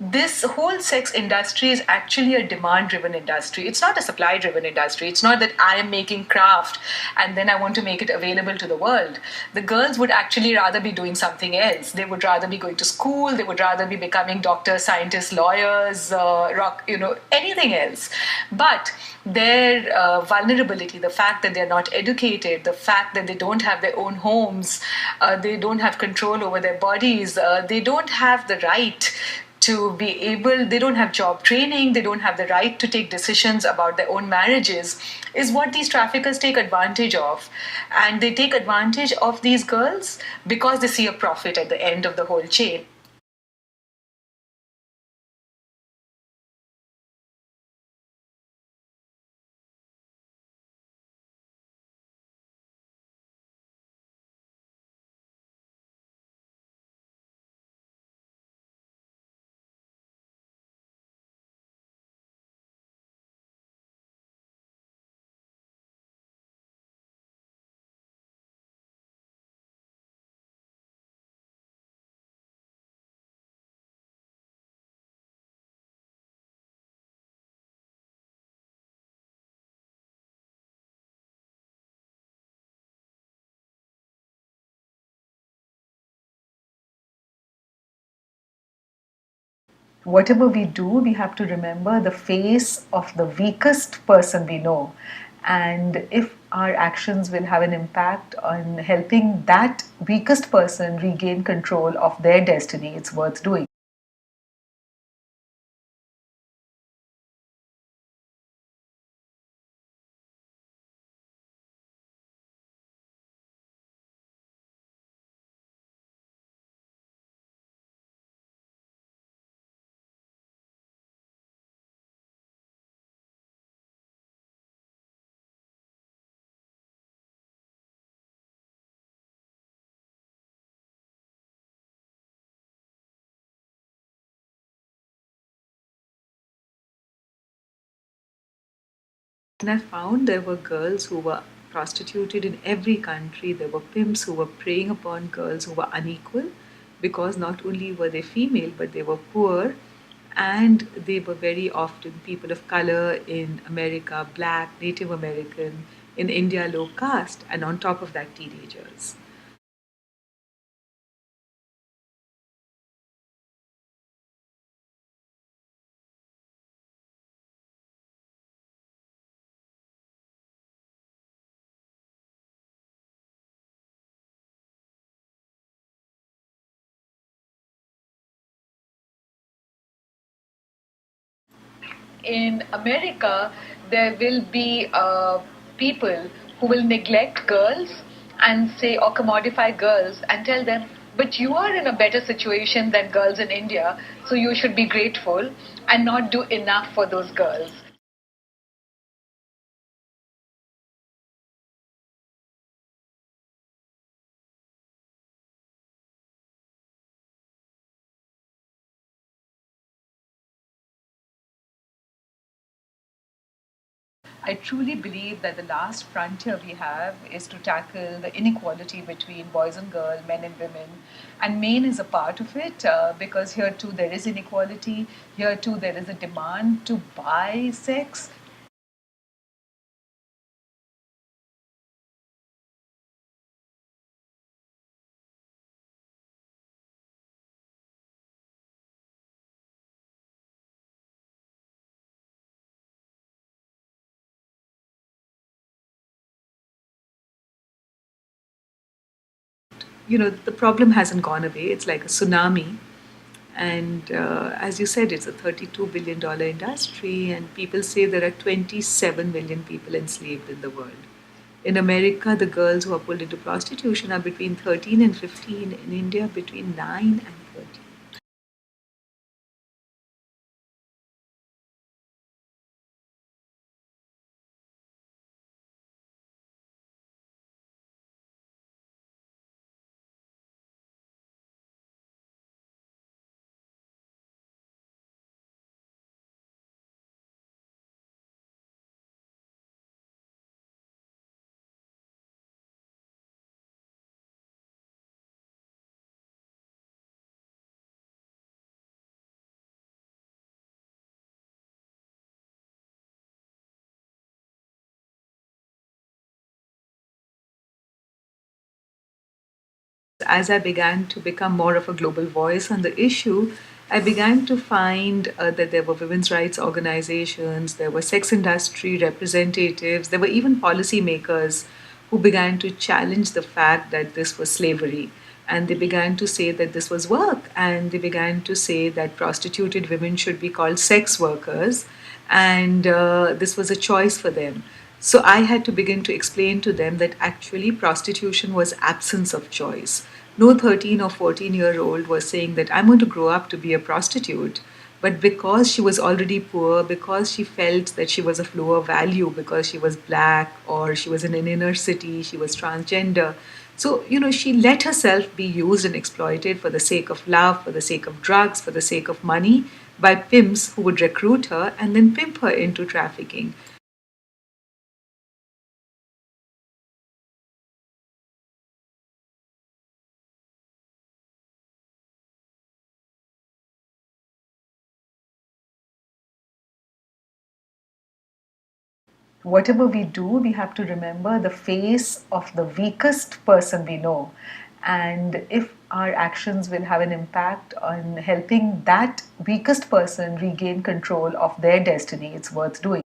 this whole sex industry is actually a demand driven industry. It's not a supply driven industry. It's not that I am making craft and then I want to make it available to the world. The girls would actually rather be doing something else. They would rather be going to school. They would rather be becoming doctors, scientists, lawyers, anything else. But their vulnerability, the fact that they're not educated, the fact that they don't have their own homes, they don't have control over their bodies, they don't have the right to be able, they don't have job training, they don't have the right to take decisions about their own marriages, is what these traffickers take advantage of. And they take advantage of these girls because they see a profit at the end of the whole chain. Whatever we do, we have to remember the face of the weakest person we know. And if our actions will have an impact on helping that weakest person regain control of their destiny, it's worth doing. And I found there were girls who were prostituted in every country. There were pimps who were preying upon girls who were unequal because not only were they female, but they were poor and they were very often people of color in America, black, Native American, in India, low caste, and on top of that, teenagers. In America, there will be people who will neglect girls and say, or commodify girls and tell them, but you are in a better situation than girls in India, so you should be grateful and not do enough for those girls. I truly believe that the last frontier we have is to tackle the inequality between boys and girls, men and women. And Maine is a part of it because here too there is inequality. Here too there is a demand to buy sex. The problem hasn't gone away. It's like a tsunami. And as you said, it's a $32 billion industry, and people say there are 27 million people enslaved in the world. In America, the girls who are pulled into prostitution are between 13 and 15. In India, between 9 and 13. as I began to become more of a global voice on the issue, I began to find that there were women's rights organizations, there were sex industry representatives, there were even policymakers who began to challenge the fact that this was slavery. And they began to say that this was work, and they began to say that prostituted women should be called sex workers, and this was a choice for them. So I had to begin to explain to them that actually prostitution was absence of choice. No 13 or 14-year-old was saying that I'm going to grow up to be a prostitute. But because she was already poor, because she felt that she was of lower value, because she was black or she was in an inner city, she was transgender. So, she let herself be used and exploited for the sake of love, for the sake of drugs, for the sake of money by pimps who would recruit her and then pimp her into trafficking. Whatever we do, we have to remember the face of the weakest person we know. And if our actions will have an impact on helping that weakest person regain control of their destiny, it's worth doing.